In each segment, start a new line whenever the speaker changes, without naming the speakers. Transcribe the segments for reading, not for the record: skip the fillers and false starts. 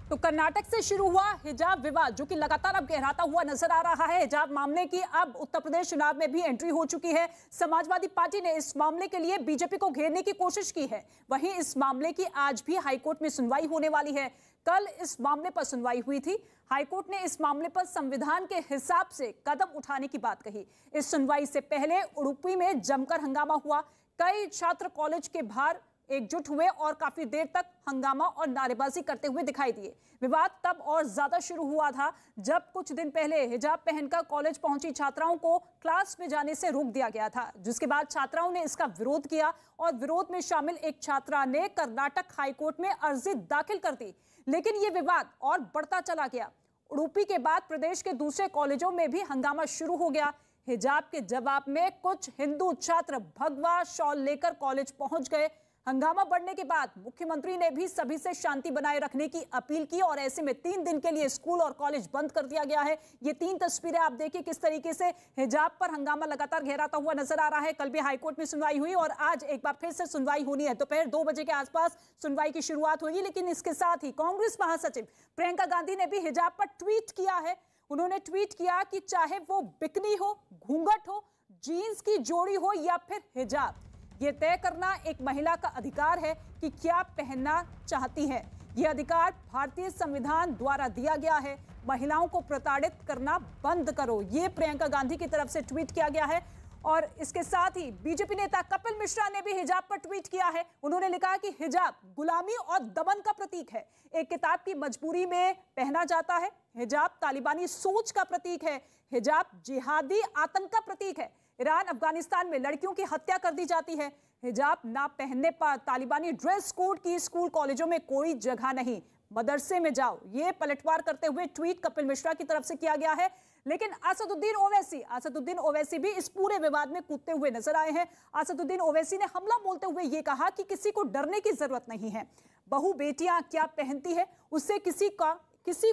तो कर्नाटक से शुरू हुआ हिजाब विवाद, जो कि लगातार अब गहराता हुआ नजर आ रहा है। हिजाब मामले की अब उत्तर प्रदेश चुनाव में भी एंट्री हो चुकी है। समाजवादी पार्टी ने इस मामले के लिए बीजेपी को घेरने की कोशिश की है। वहीं इस मामले की आज भी हाईकोर्ट में सुनवाई होने वाली है। कल इस मामले पर सुनवाई हुई थी। हाईकोर्ट ने इस मामले पर संविधान के हिसाब से कदम उठाने की बात कही। इस सुनवाई से पहले उडुपी में जमकर हंगामा हुआ। कई छात्र कॉलेज के बाहर एकजुट हुए और काफी देर तक हंगामा और नारेबाजी करते हुए दिखाई दिए। विवाद तब और ज्यादा शुरू हुआ था जब कुछ दिन पहले हिजाब पहनकर कॉलेज पहुंची छात्राओं को क्लास में जाने से रोक दिया गया था, जिसके बाद छात्राओं ने इसका विरोध किया और विरोध में शामिल एक छात्रा ने कर्नाटक हाईकोर्ट में अर्जी दाखिल कर दी। लेकिन यह विवाद और बढ़ता चला गया। उडुपी के बाद प्रदेश के दूसरे कॉलेजों में भी हंगामा शुरू हो गया। हिजाब के जवाब में कुछ हिंदू छात्र भगवा शॉल लेकर कॉलेज पहुंच गए। हंगामा बढ़ने के बाद मुख्यमंत्री ने भी सभी से शांति बनाए रखने की अपील की और ऐसे में 3 दिन के लिए स्कूल और कॉलेज बंद कर दिया गया है। ये 3 तस्वीरें आप देखिए किस तरीके से हिजाब पर हंगामा लगातार गहराता हुआ नजर आ रहा है। कल भी हाईकोर्ट में सुनवाई हुई और आज एक बार फिर से सुनवाई होनी है। दोपहर 2 बजे के आसपास सुनवाई की शुरुआत होगी। लेकिन इसके साथ ही कांग्रेस महासचिव प्रियंका गांधी ने भी हिजाब पर ट्वीट किया है। उन्होंने ट्वीट किया कि चाहे वो बिकनी हो, घूंघट हो, जीन्स की जोड़ी हो या फिर हिजाब, यह तय करना एक महिला का अधिकार है कि क्या पहनना चाहती है। यह अधिकार भारतीय संविधान द्वारा दिया गया है। महिलाओं को प्रताड़ित करना बंद करो, यह प्रियंका गांधी की तरफ से ट्वीट किया गया है। और इसके साथ ही बीजेपी नेता कपिल मिश्रा ने भी हिजाब पर ट्वीट किया है। उन्होंने लिखा कि हिजाब गुलामी और दमन का प्रतीक है, एक किताब की मजबूरी में पहना जाता है। हिजाब तालिबानी सोच का प्रतीक है। हिजाब जिहादी आतंक का प्रतीक है। ईरान अफगानिस्तान में लड़कियों की हत्या कर दी जाती है। हिजाब ना पहनने पर तालिबानी ड्रेस कोड की स्कूल कॉलेजों में कोई जगह नहीं, मदरसे में जाओ, ये पलटवार करते हुए ट्वीट कपिल मिश्रा की तरफ से किया गया है। लेकिन असदुद्दीन ओवैसी भी इस पूरे विवाद में कूदते हुए नजर आए हैं। असदुद्दीन ओवैसी ने हमला बोलते हुए ये कहा कि किसी को डरने की जरूरत नहीं है। बहू बेटियां क्या पहनती है उससे किसी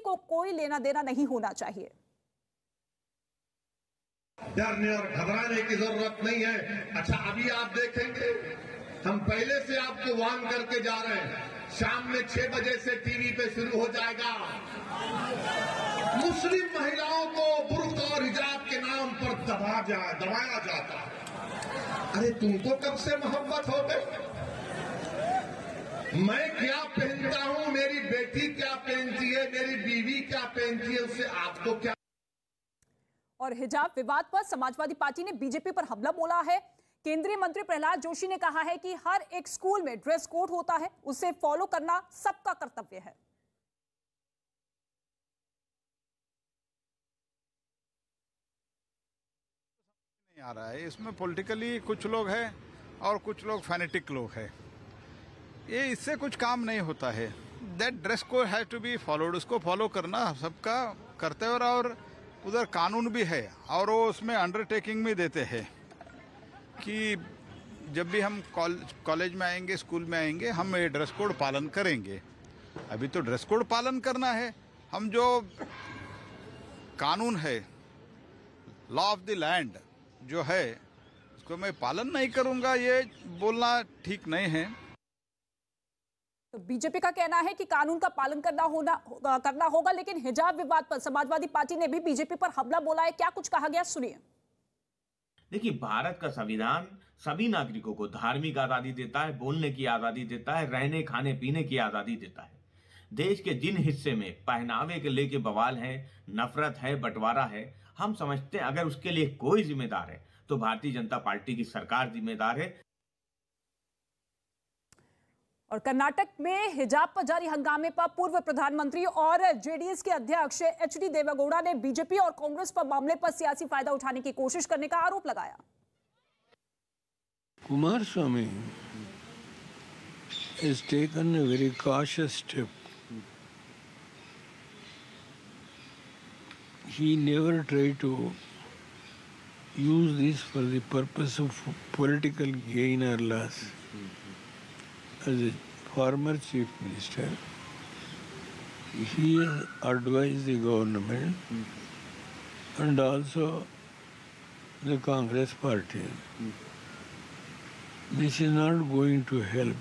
को कोई लेना देना नहीं होना चाहिए।
डरने और घबराने की जरूरत नहीं है। अच्छा, अभी आप देखेंगे, हम पहले से आपको वार्न करके जा रहे हैं, शाम में 6 बजे से टीवी पे शुरू हो जाएगा। मुस्लिम महिलाओं को बुर्का और हिजाब के नाम पर दबाया जाता है। अरे तुमको कब से मोहब्बत हो गई? मैं क्या पहनता हूं, मेरी बेटी क्या पहनती है, मेरी बीवी क्या पहनती है, उससे आपको क्या।
और हिजाब विवाद पर समाजवादी पार्टी ने बीजेपी पर हमला बोला है। केंद्रीय मंत्री प्रहलाद जोशी ने कहा है कि हर एक स्कूल में ड्रेस कोड होता है, उसे फॉलो करना सबका कर्तव्य है।
नहीं आ रहा है, इसमें पॉलिटिकली कुछ लोग हैं और कुछ लोग फैनेटिक लोग हैं। ये इससे कुछ काम नहीं होता है। That dress code has to be followed, उसको फॉलो करना सबका कर्तव्य और उधर कानून भी है और वो उसमें अंडरटेकिंग भी देते हैं कि जब भी हम कॉलेज में आएंगे, स्कूल में आएंगे, हम ये ड्रेस कोड पालन करेंगे। अभी तो ड्रेस कोड पालन करना है। हम जो कानून है, लॉ ऑफ द लैंड जो है, उसको मैं पालन नहीं करूंगा, ये बोलना ठीक नहीं है।
तो बीजेपी का कहना है कि कानून का पालन करना होगा। लेकिन हिजाब विवाद पर समाजवादी पार्टी ने भी बीजेपी पर हमला बोला है। क्या कुछ कहा गया, सुनिए।
देखिए, भारत का संविधान सभी नागरिकों को धार्मिक आजादी देता है, बोलने की आजादी देता है, रहने खाने पीने की आजादी देता है। देश के जिन हिस्से में पहनावे के लेके बवाल है, नफरत है, बंटवारा है, हम समझते हैं अगर उसके लिए कोई जिम्मेदार है तो भारतीय जनता पार्टी की सरकार जिम्मेदार है।
और कर्नाटक में हिजाब पर जारी हंगामे पर पूर्व प्रधानमंत्री और जेडीएस के अध्यक्ष एचडी देवेगौड़ा ने बीजेपी और कांग्रेस पर मामले पर सियासी फायदा उठाने की कोशिश करने का आरोप लगाया।
Kumaraswamy has taken a very cautious step. He never tried to use this for the purpose of political gain or loss. As a former chief minister, he advised the government and also the Congress party. This is not going to help.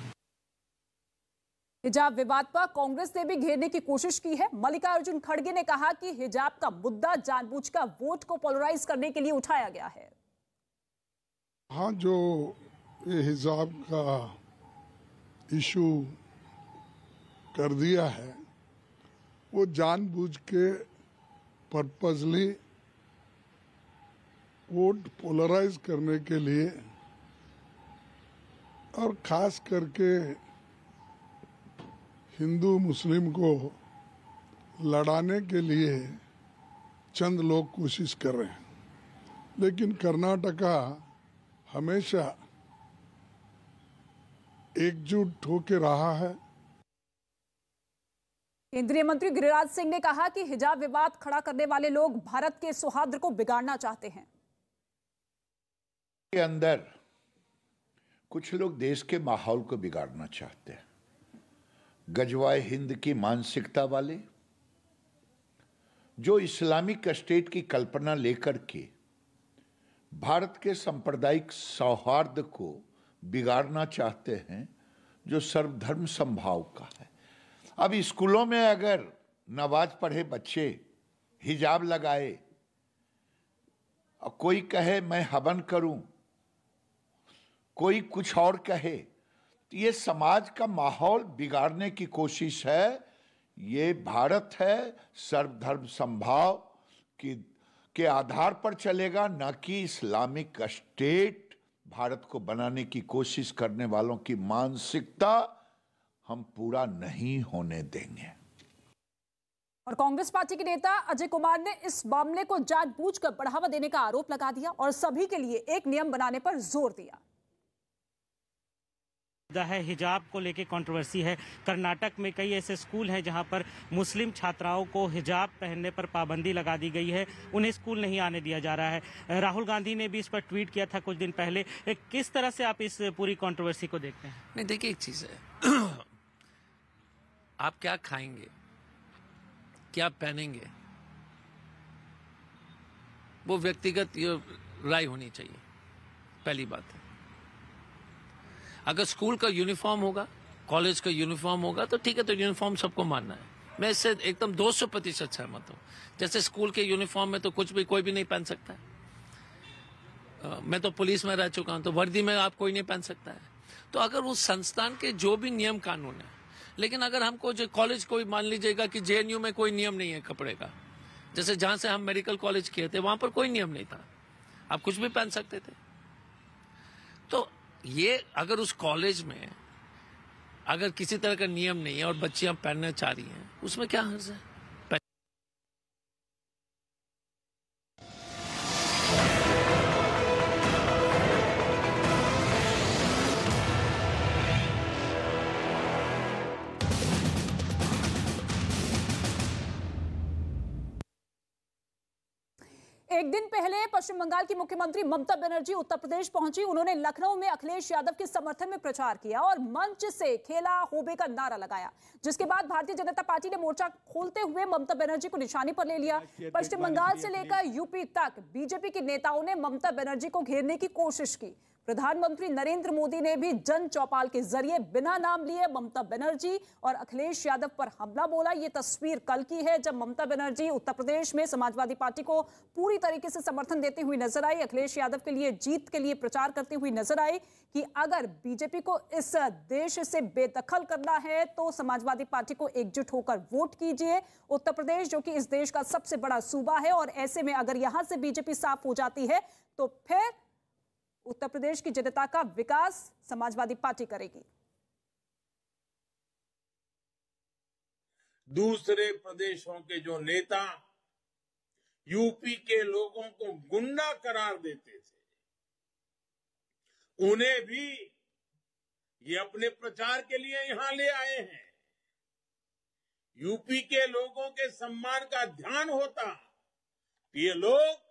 हिजाब विवाद पर कांग्रेस ने भी घेरने की कोशिश की है। मल्लिकार्जुन खड़गे ने कहा कि हिजाब का मुद्दा जानबूझकर वोट को पोलराइज करने के लिए उठाया गया है।
हाँ, जो ये हिजाब का इशू कर दिया है वो जानबूझ के पर्पसली वोट पोलराइज करने के लिए और खास करके हिंदू मुस्लिम को लड़ाने के लिए चंद लोग कोशिश कर रहे हैं, लेकिन कर्नाटका हमेशा एकजुट होकर रहा है।
केंद्रीय मंत्री गिरिराज सिंह ने कहा कि हिजाब विवाद खड़ा करने वाले लोग भारत के सौहार्द को बिगाड़ना चाहते हैं।
के अंदर कुछ लोग देश के माहौल को बिगाड़ना चाहते हैं। गजवाए हिंद की मानसिकता वाले जो इस्लामिक स्टेट की कल्पना लेकर के भारत के सांप्रदायिक सौहार्द को बिगाड़ना चाहते हैं, जो सर्वधर्म समभाव का है। अब स्कूलों में अगर नमाज पढ़े बच्चे हिजाब लगाए और कोई कहे मैं हवन करूं, कोई कुछ और कहे, तो ये समाज का माहौल बिगाड़ने की कोशिश है। ये भारत है, सर्वधर्म समभाव के आधार पर चलेगा, न कि इस्लामिक स्टेट भारत को बनाने की कोशिश करने वालों की मानसिकता हम पूरा नहीं होने देंगे।
और कांग्रेस पार्टी के नेता अजय कुमार ने इस मामले को जानबूझकर बढ़ावा देने का आरोप लगा दिया और सभी के लिए एक नियम बनाने पर जोर दिया
है। हिजाब को लेकर कंट्रोवर्सी है। कर्नाटक में कई ऐसे स्कूल हैं जहां पर मुस्लिम छात्राओं को हिजाब पहनने पर पाबंदी लगा दी गई है, उन्हें स्कूल नहीं आने दिया जा रहा है। राहुल गांधी ने भी इस पर ट्वीट किया था कुछ दिन पहले। किस तरह से आप इस पूरी कंट्रोवर्सी को देखते हैं?
नहीं, देखिए एक चीज है, आप क्या खाएंगे, क्या पहनेंगे, वो व्यक्तिगत राय होनी चाहिए। पहली बात है, अगर स्कूल का यूनिफॉर्म होगा, कॉलेज का यूनिफॉर्म होगा तो ठीक है, तो यूनिफॉर्म सबको मानना है। मैं इससे एकदम 200% सहमत हूं। जैसे स्कूल के यूनिफॉर्म में तो कुछ भी कोई भी नहीं पहन सकता है। मैं तो पुलिस में रह चुका हूं, तो वर्दी में आप कोई नहीं पहन सकता है। तो अगर उस संस्थान के जो भी नियम कानून है, लेकिन अगर हमको जो कॉलेज कोई मान लीजिएगा कि जेएनयू में कोई नियम नहीं है कपड़े का, जैसे जहां से हम मेडिकल कॉलेज किए थे वहां पर कोई नियम नहीं था, आप कुछ भी पहन सकते थे। तो ये अगर उस कॉलेज में अगर किसी तरह का नियम नहीं है और बच्चियां पहनना चाह रही हैं, उसमें क्या हर्ज है?
एक दिन पहले पश्चिम बंगाल की मुख्यमंत्री ममता बनर्जी उत्तर प्रदेश पहुंची। उन्होंने लखनऊ में अखिलेश यादव के समर्थन में प्रचार किया और मंच से खेला होबे का नारा लगाया, जिसके बाद भारतीय जनता पार्टी ने मोर्चा खोलते हुए ममता बनर्जी को निशाने पर ले लिया। पश्चिम बंगाल से लेकर यूपी तक बीजेपी के नेताओं ने ममता बनर्जी को घेरने की कोशिश की। प्रधानमंत्री नरेंद्र मोदी ने भी जन चौपाल के जरिए बिना नाम लिए ममता बनर्जी और अखिलेश यादव पर हमला बोला। ये तस्वीर कल की है, जब ममता बनर्जी उत्तर प्रदेश में समाजवादी पार्टी को पूरी तरीके से समर्थन देती हुई नजर आई, अखिलेश यादव के लिए जीत के लिए प्रचार करती हुई नजर आई कि अगर बीजेपी को इस देश से बेदखल करना है तो समाजवादी पार्टी को एकजुट होकर वोट कीजिए। उत्तर प्रदेश जो कि इस देश का सबसे बड़ा सूबा है, और ऐसे में अगर यहां से बीजेपी साफ हो जाती है तो फिर उत्तर प्रदेश की जनता का विकास समाजवादी पार्टी करेगी।
दूसरे प्रदेशों के जो नेता यूपी के लोगों को गुंडा करार देते थे, उन्हें भी ये अपने प्रचार के लिए यहां ले आए हैं। यूपी के लोगों के सम्मान का ध्यान होता, ये लोग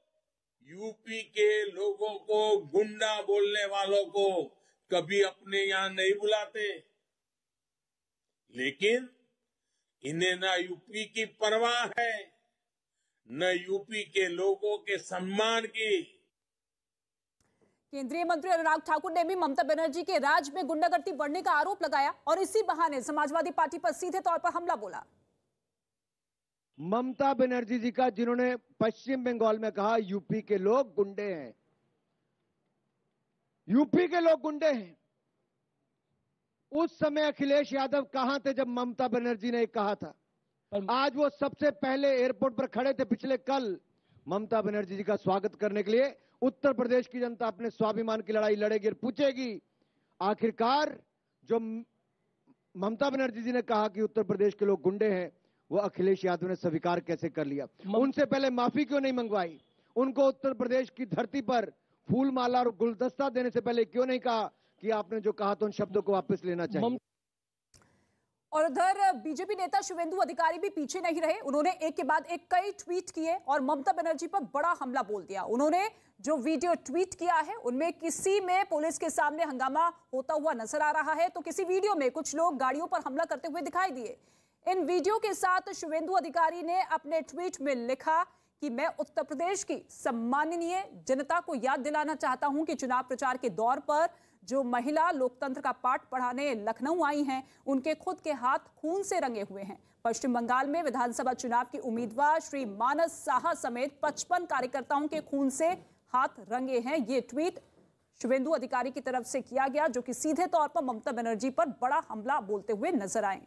यूपी के लोगों को गुंडा बोलने वालों को कभी अपने यहां नहीं बुलाते। लेकिन इन्हें न यूपी की परवाह है, न यूपी के लोगों के सम्मान की।
केंद्रीय मंत्री अनुराग ठाकुर ने भी ममता बनर्जी के राज में गुंडागर्दी बढ़ने का आरोप लगाया और इसी बहाने समाजवादी पार्टी पर सीधे तौर पर हमला बोला।
ममता बनर्जी जी का, जिन्होंने पश्चिम बंगाल में कहा यूपी के लोग गुंडे हैं, यूपी के लोग गुंडे हैं। उस समय अखिलेश यादव कहां थे जब ममता बनर्जी ने कहा था? आज वो सबसे पहले एयरपोर्ट पर खड़े थे पिछले कल ममता बनर्जी जी का स्वागत करने के लिए। उत्तर प्रदेश की जनता अपने स्वाभिमान की लड़ाई लड़ेगी और पूछेगी आखिरकार जो ममता बनर्जी जी ने कहा कि उत्तर प्रदेश के लोग गुंडे हैं, वो अखिलेश यादव ने स्वीकार कैसे कर लिया? उनसे पहले माफी क्यों नहीं मंगवाई? उनको उत्तर प्रदेश की धरती पर फूल माला और गुलदस्ता देने से पहले क्यों नहीं कहा कि आपने जो कहा तो उन शब्दों को वापस लेना चाहिए?
और उधर बीजेपी नेता शुवेंदु अधिकारी भी पीछे नहीं रहे। उन्होंने एक के बाद एक कई ट्वीट किए और ममता बनर्जी पर बड़ा हमला बोल दिया। उन्होंने जो वीडियो ट्वीट किया है उनमें किसी में पुलिस के सामने हंगामा होता हुआ नजर आ रहा है, तो किसी वीडियो में कुछ लोग गाड़ियों पर हमला करते हुए दिखाई दिए। इन वीडियो के साथ शुवेंदु अधिकारी ने अपने ट्वीट में लिखा कि मैं उत्तर प्रदेश की सम्माननीय जनता को याद दिलाना चाहता हूं कि चुनाव प्रचार के दौर पर जो महिला लोकतंत्र का पाठ पढ़ाने लखनऊ आई हैं, उनके खुद के हाथ खून से रंगे हुए हैं। पश्चिम बंगाल में विधानसभा चुनाव की उम्मीदवार श्री मानस साहा समेत 55 कार्यकर्ताओं के खून से हाथ रंगे हैं। ये ट्वीट शुवेंदु अधिकारी की तरफ से किया गया, जो कि सीधे तौर पर ममता बनर्जी पर बड़ा हमला बोलते हुए नजर आए।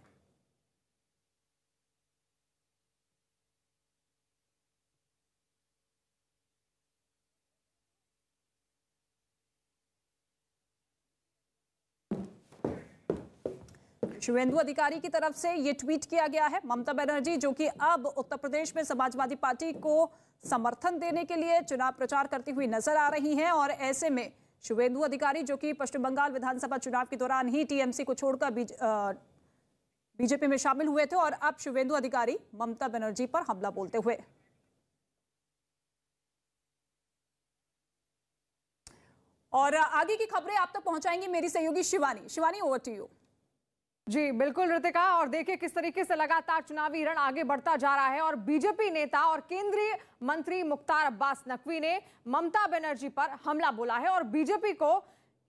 शुवेंदु अधिकारी की तरफ से ये ट्वीट किया गया है। ममता बनर्जी जो कि अब उत्तर प्रदेश में समाजवादी पार्टी को समर्थन देने के लिए चुनाव प्रचार करती हुई नजर आ रही हैं, और ऐसे में शुवेंदु अधिकारी जो कि पश्चिम बंगाल विधानसभा चुनाव के दौरान ही टीएमसी को छोड़कर बीजेपी में शामिल हुए थे, और अब शुवेंदु अधिकारी ममता बनर्जी पर हमला बोलते हुए। और आगे की खबरें आप तक पहुंचाएंगी मेरी सहयोगी Shivani. Shivani, over to you.
जी बिल्कुल ऋतिका, और देखिए किस तरीके से लगातार चुनावी रण आगे बढ़ता जा रहा है और बीजेपी नेता और केंद्रीय मंत्री मुख्तार अब्बास नकवी ने ममता बनर्जी पर हमला बोला है और बीजेपी को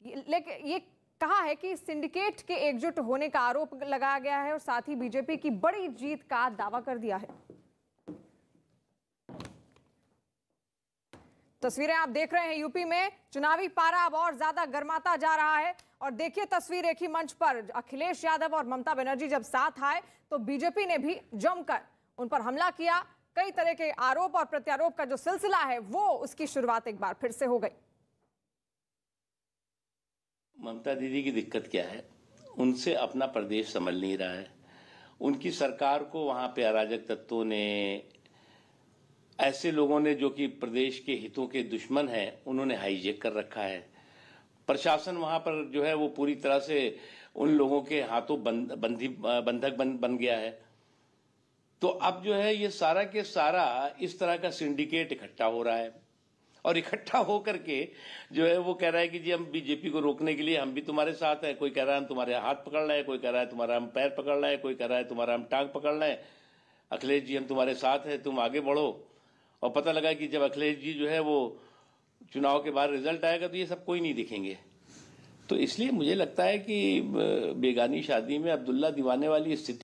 लेकिन ये कहा है कि सिंडिकेट के एकजुट होने का आरोप लगाया गया है और साथ ही बीजेपी की बड़ी जीत का दावा कर दिया है। तस्वीरें आप देख रहे हैं, यूपी में चुनावी पारा अब और ज्यादा गर्माता जा रहा है और देखिए तस्वीर एक ही मंच पर अखिलेश यादव और ममता बनर्जी जब साथ आए तो बीजेपी ने भी जमकर उन पर हमला किया। कई तरह के आरोप और प्रत्यारोप का जो सिलसिला है वो उसकी शुरुआत एक बार फिर से हो गई।
ममता दीदी की दिक्कत क्या है? उनसे अपना प्रदेश संभल नहीं रहा है। उनकी सरकार को वहां पे अराजक तत्वों ने, ऐसे लोगों ने जो कि प्रदेश के हितों के दुश्मन हैं, उन्होंने हाईजैक कर रखा है। प्रशासन वहां पर जो है वो पूरी तरह से उन लोगों के हाथों बंधक बन गया है। तो अब जो है ये सारा के सारा इस तरह का सिंडिकेट इकट्ठा हो रहा है और इकट्ठा हो करके जो है वो कह रहा है कि जी हम बीजेपी को रोकने के लिए हम भी तुम्हारे साथ हैं। कोई कह रहा है हम तुम्हारे हाथ पकड़ रहे हैं, कोई कह रहा है तुम्हारा हम पैर पकड़ रहे हैं, कोई कह रहा है तुम्हारा हम टांग पकड़ रहे हैं। अखिलेश जी हम तुम्हारे साथ हैं, तुम आगे बढ़ो। और पता लगा कि जब अखिलेश जी जो है वो चुनाव के बाद रिजल्ट आएगा तो ये सब कोई नहीं दिखेंगे। तो इसलिए मुझे लगता है कि बेगानी शादी में अब्दुल्ला दीवाने वाली स्थिति।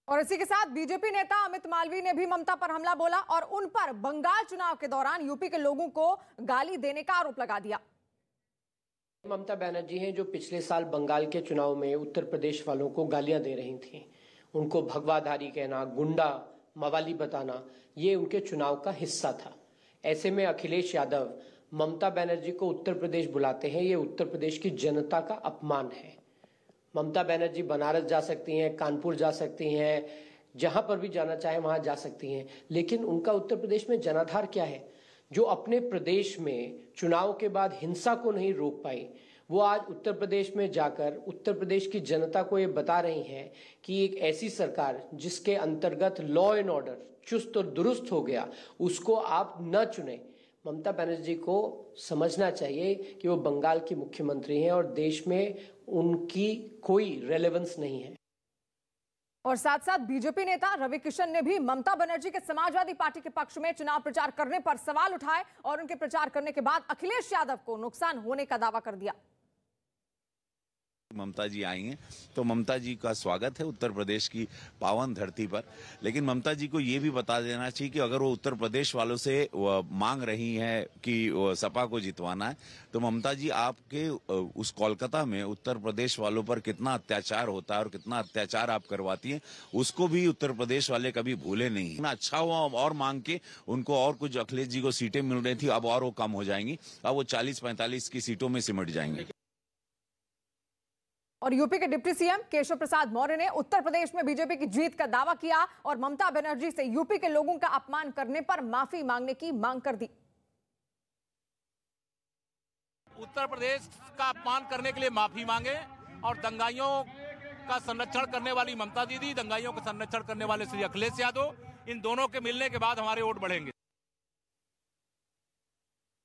और इसी के साथ बीजेपी नेता अमित मालवीय ने भी ममता पर हमला बोला और उन पर बंगाल चुनाव के दौरान यूपी के लोगों को गाली देने का आरोप लगा दिया।
ममता बनर्जी हैं जो पिछले साल बंगाल के चुनाव में उत्तर प्रदेश वालों को गालियां दे रही थी। उनको भगवाधारी कहना, गुंडा, मवाली बताना, ये उनके चुनाव का हिस्सा था। ऐसे में अखिलेश यादव ममता बनर्जी को उत्तर प्रदेश बुलाते हैं, ये उत्तर प्रदेश की जनता का अपमान है। ममता बनर्जी बनारस जा सकती हैं, कानपुर जा सकती हैं, जहां पर भी जाना चाहे वहां जा सकती हैं, लेकिन उनका उत्तर प्रदेश में जनाधार क्या है? जो अपने प्रदेश में चुनाव के बाद हिंसा को नहीं रोक पाई, वो आज उत्तर प्रदेश में जाकर उत्तर प्रदेश की जनता को ये बता रही हैं कि एक ऐसी सरकार जिसके अंतर्गत लॉ एंड ऑर्डर चुस्त और दुरुस्त हो गया, उसको आप न चुने। ममता बनर्जी को समझना चाहिए कि वो बंगाल की मुख्यमंत्री हैं और देश में उनकी कोई रेलेवेंस नहीं है।
और साथ साथ बीजेपी नेता रवि किशन ने भी ममता बनर्जी के समाजवादी पार्टी के पक्ष में चुनाव प्रचार करने पर सवाल उठाए और उनके प्रचार करने के बाद अखिलेश यादव को नुकसान होने का दावा कर दिया।
ममता जी आई हैं तो ममता जी का स्वागत है उत्तर प्रदेश की पावन धरती पर, लेकिन ममता जी को ये भी बता देना चाहिए कि अगर वो उत्तर प्रदेश वालों से मांग रही हैं कि सपा को जितवाना है, तो ममता जी आपके उस कोलकाता में उत्तर प्रदेश वालों पर कितना अत्याचार होता है और कितना अत्याचार आप करवाती हैं, उसको भी उत्तर प्रदेश वाले कभी भूले नहीं। अच्छा हुआ और मांग के उनको और कुछ अखिलेश जी को सीटें मिल रही थी, अब और वो कम हो जाएंगी, अब वो 40-45 की सीटों में सिमट जाएंगे।
और यूपी के डिप्टी सीएम केशव प्रसाद मौर्य ने उत्तर प्रदेश में बीजेपी की जीत का दावा किया और ममता बनर्जी से यूपी के लोगों का अपमान करने पर माफी मांगने की मांग कर दी।
उत्तर प्रदेश का अपमान करने के लिए माफी मांगे और दंगाइयों का संरक्षण करने वाली ममता दीदी, दंगाइयों का संरक्षण करने वाले श्री अखिलेश यादव, इन दोनों के मिलने के बाद हमारे वोट बढ़ेंगे।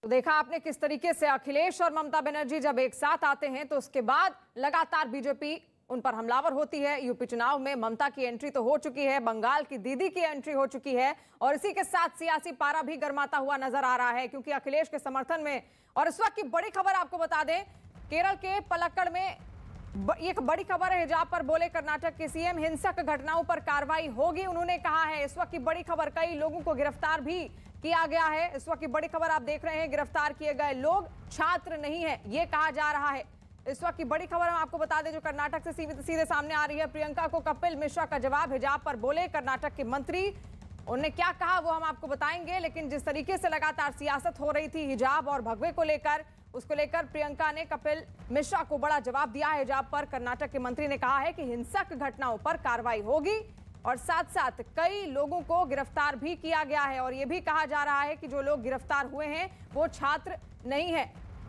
तो देखा आपने किस तरीके से अखिलेश और ममता बनर्जी जब एक साथ आते हैं तो उसके बाद लगातार बीजेपी उन पर हमलावर होती है। यूपी चुनाव में ममता की एंट्री तो हो चुकी है, बंगाल की दीदी की एंट्री हो चुकी है और इसी के साथ सियासी पारा भी गर्माता हुआ नजर आ रहा है, क्योंकि अखिलेश के समर्थन में। और इस वक्त की बड़ी खबर आपको बता दें, केरल के पलक्कड़ में एक बड़ी खबर है। हिजाब पर बोले कर्नाटक के सीएम, हिंसक घटनाओं पर कार्रवाई होगी, उन्होंने कहा है। इस वक्त की बड़ी खबर, कई लोगों को गिरफ्तार भी किया गया है। इस वक्त की बड़ी खबर आप देख रहे हैं, गिरफ्तार किए गए लोग छात्र नहीं है, ये कहा जा रहा है। इस वक्त की बड़ी खबर हम आपको बता दें जो कर्नाटक से सीधे सामने आ रही है। प्रियंका को कपिल मिश्रा का जवाब, हिजाब पर बोले कर्नाटक के मंत्री, उन्होंने क्या कहा वो हम आपको बताएंगे। लेकिन जिस तरीके से लगातार सियासत हो रही थी हिजाब और भगवे को लेकर, उसको लेकर प्रियंका ने कपिल मिश्रा को बड़ा जवाब दिया है। हिजाब पर कर्नाटक के मंत्री ने कहा है कि हिंसक घटनाओं पर कार्रवाई होगी और साथ साथ कई लोगों को गिरफ्तार भी किया गया है। और यह भी कहा जा रहा है कि जो लोग गिरफ्तार हुए हैं वो छात्र नहीं है।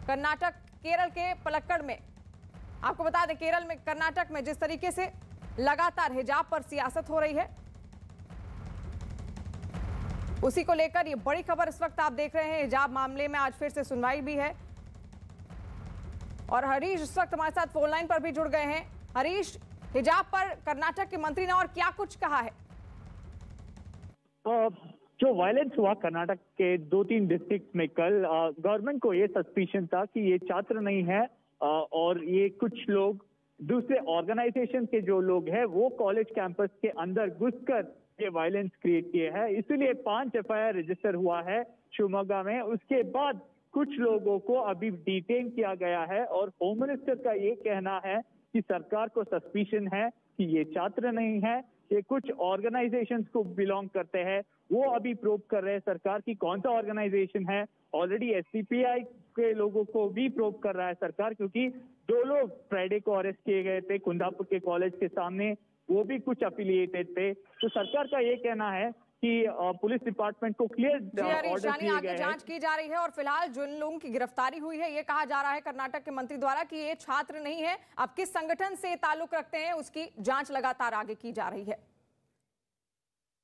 कर्नाटक, केरल के पलक्कड़ में आपको बता दें, केरल में, कर्नाटक में जिस तरीके से लगातार हिजाब पर सियासत हो रही है, उसी को लेकर ये बड़ी खबर इस वक्त आप देख रहे हैं। हिजाब मामले में आज फिर से सुनवाई भी है और हरीश इस वक्त हमारे साथ फोन लाइन पर भी जुड़ गए हैं। हरीश, हिजाब पर कर्नाटक के मंत्री ने और क्या कुछ कहा है?
जो वायलेंस हुआ कर्नाटक के 2-3 डिस्ट्रिक्ट में कल, गवर्नमेंट को ये सस्पिशन था कि ये छात्र नहीं है और ये कुछ लोग दूसरे ऑर्गेनाइजेशन के जो लोग हैं वो कॉलेज कैंपस के अंदर घुसकर ये वायलेंस क्रिएट किए हैं। इसीलिए 5 FIR रजिस्टर हुआ है शिवमोगा में। उसके बाद कुछ लोगों को अभी डिटेन किया गया है और होम मिनिस्टर का ये कहना है कि सरकार को सस्पिशन है कि ये छात्र नहीं है, ये कुछ ऑर्गेनाइजेशंस को बिलोंग करते हैं। वो अभी प्रोब कर रहे हैं सरकार की कौन सा ऑर्गेनाइजेशन है। ऑलरेडी SCPI के लोगों को भी प्रोब कर रहा है सरकार, क्योंकि 2 लोग फ्राइडे को अरेस्ट किए गए थे कुंदापुर के कॉलेज के सामने, वो भी कुछ अफिलिएटेड थे। तो सरकार का ये कहना है कि पुलिस डिपार्टमेंट को क्लियर ऑर्डर दिए
आगे जांच की जा रही है और फिलहाल जिन लोगों की गिरफ्तारी हुई है ये कहा जा रहा है कर्नाटक के मंत्री द्वारा कि ये छात्र नहीं है। अब किस संगठन से ताल्लुक रखते हैं उसकी जांच लगातार आगे की जा रही है।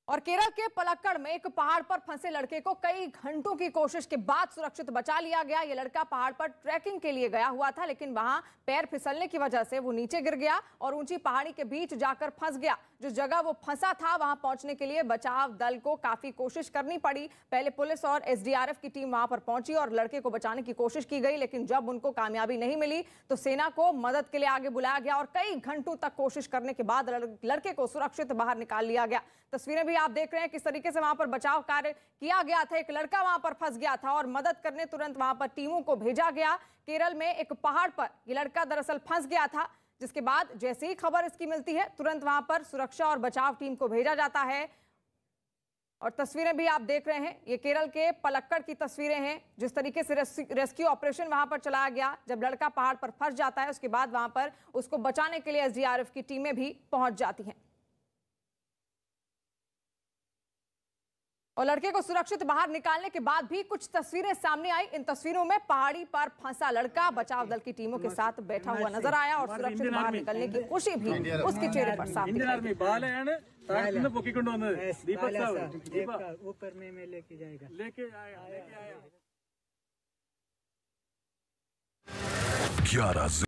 और केरल के पलक्कड़ में एक पहाड़ पर फंसे लड़के को कई घंटों की कोशिश के बाद सुरक्षित बचा लिया गया। ये लड़का पहाड़ पर ट्रैकिंग के लिए गया हुआ था, लेकिन वहां पैर फिसलने की वजह से वो नीचे गिर गया और ऊंची पहाड़ी के बीच जाकर फंस गया। जिस जगह वो फंसा था वहां पहुंचने के लिए बचाव दल को काफी कोशिश करनी पड़ी। पहले पुलिस और SDRF की टीम वहां पर पहुंची और लड़के को बचाने की कोशिश की गई, लेकिन जब उनको कामयाबी नहीं मिली तो सेना को मदद के लिए आगे बुलाया गया और कई घंटों तक कोशिश करने के बाद लड़के को सुरक्षित बाहर निकाल लिया गया। तस्वीरें भी आप देख रहे हैं किस तरीके से वहां पर बचाव कार्य किया गया था। एक लड़का वहां पर फंस गया था और मदद करने तुरंत वहां पर टीमों को भेजा गया। केरल में एक पहाड़ पर ये लड़का दरअसल फंस गया था, जिसके बाद जैसे ही खबर इसकी मिलती है तुरंत वहां पर सुरक्षा और बचाव टीम को भेजा जाता है। और तस्वीरें भी आप देख रहे हैं, ये केरल के पलक्कड़ की तस्वीरें हैं। जिस तरीके से रेस्क्यू ऑपरेशन वहां पर चलाया गया, जब लड़का पहाड़ पर फंस जाता है उसके बाद वहां पर उसको बचाने के लिए SDRF की टीमें भी पहुंच जाती हैं और लड़के को सुरक्षित बाहर निकालने के बाद भी कुछ तस्वीरें सामने आई। इन तस्वीरों में पहाड़ी पर फंसा लड़का बचाव दल की टीमों के साथ बैठा हुआ नजर आया और सुरक्षित बाहर निकलने की खुशी भी उसके चेहरे पर साफ दिखाई दी।
ऊपर में लेके जाएगा।